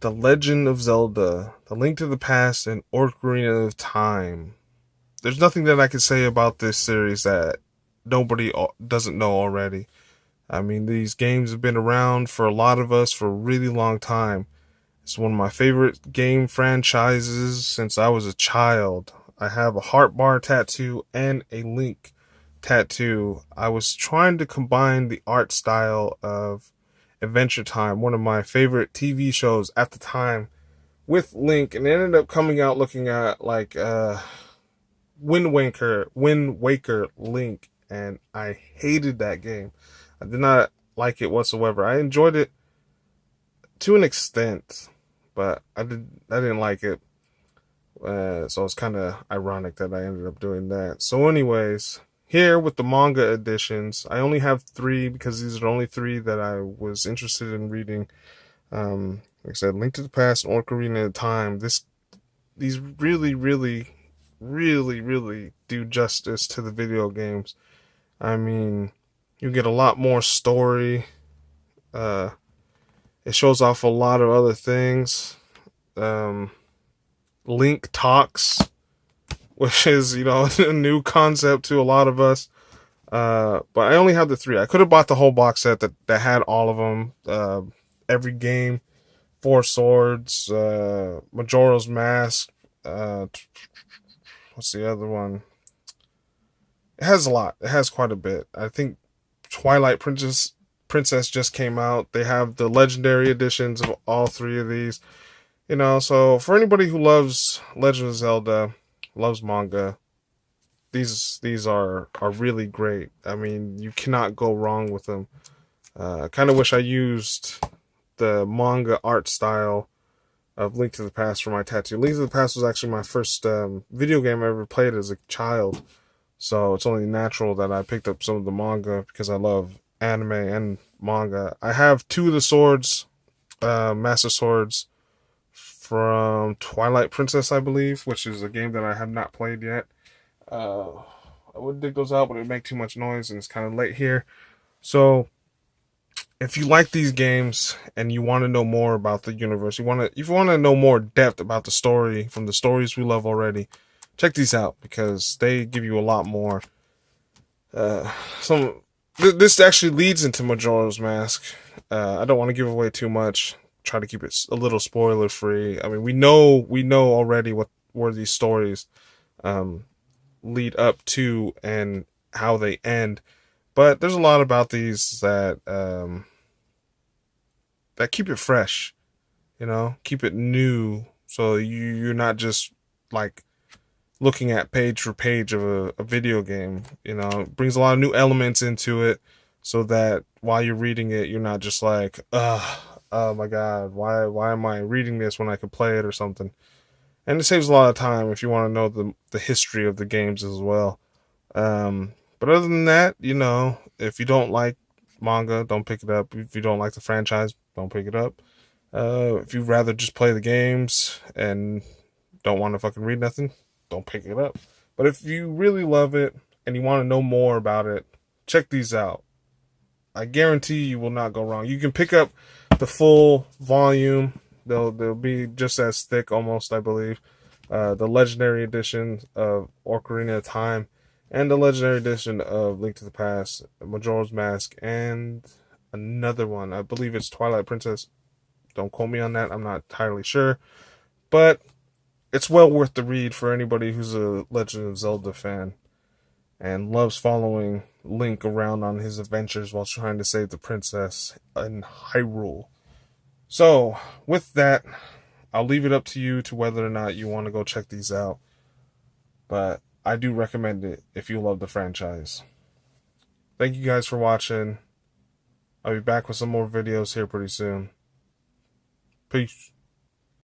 The Legend of Zelda, The Link to the Past, and Ocarina of Time. There's nothing that I can say about this series that nobody doesn't know already. I mean, these games have been around for a lot of us for a really long time. It's one of my favorite game franchises since I was a child. I have a heart bar tattoo and a Link tattoo. I was trying to combine the art style of Adventure Time, one of my favorite TV shows at the time, with Link, and it ended up coming out looking at like Wind Waker Link, and I hated that game. I did not like it whatsoever. I enjoyed it to an extent, but I didn't like it. So it's kind of ironic that I ended up doing that. So, anyways, here with the manga editions, I only have three because these are the only three that I was interested in reading. Like I said, Link to the Past and Ocarina of Time. These really do justice to the video games. I mean, you get a lot more story. Uh, it shows off a lot of other things. Um, Link talks, which is, a new concept to a lot of us. But I only have the three. I could have bought the whole box set that had all of them. Every game, Four Swords, Majora's Mask. What's the other one? It has a lot. It has quite a bit. I think Twilight Princess just came out. They have the legendary editions of all three of these. So for anybody who loves Legend of Zelda, loves manga, these are really great. I mean, you cannot go wrong with them. I kind of wish I used the manga art style of Link to the Past for my tattoo. Link to the Past was actually my first video game I ever played as a child, so it's only natural that I picked up some of the manga because I love anime and manga. I have two of the swords, Master Swords from Twilight Princess, I believe, which is a game that I have not played yet. I would dig those out, but it would make too much noise, and it's kind of late here. So, if you like these games and you want to know more about the universe, if you want to know more depth about the story from the stories we love already, check these out because they give you a lot more. Some this actually leads into Majora's Mask. I don't want to give away too much. Try to keep it a little spoiler free. I mean, we know already where these stories lead up to and how they end, but there's a lot about these that keep it fresh. Keep it new, so you're not just like looking at page for page of a video game. It brings a lot of new elements into it, so that while you're reading it, you're not just like, ugh, oh my god, why am I reading this when I could play it or something? And it saves a lot of time if you want to know the history of the games as well. But other than that, if you don't like manga, don't pick it up. If you don't like the franchise, don't pick it up. If you'd rather just play the games and don't want to fucking read nothing, don't pick it up. But if you really love it and you want to know more about it, check these out. I guarantee you will not go wrong. You can pick up the full volume. They'll be just as thick, almost, I believe. The Legendary Edition of Ocarina of Time and the Legendary Edition of Link to the Past, Majora's Mask, and another one. I believe it's Twilight Princess. Don't quote me on that. I'm not entirely sure. But it's well worth the read for anybody who's a Legend of Zelda fan and loves following Link around on his adventures while trying to save the princess in Hyrule. So, with that, I'll leave it up to you to whether or not you want to go check these out. But I do recommend it if you love the franchise. Thank you guys for watching. I'll be back with some more videos here pretty soon. Peace.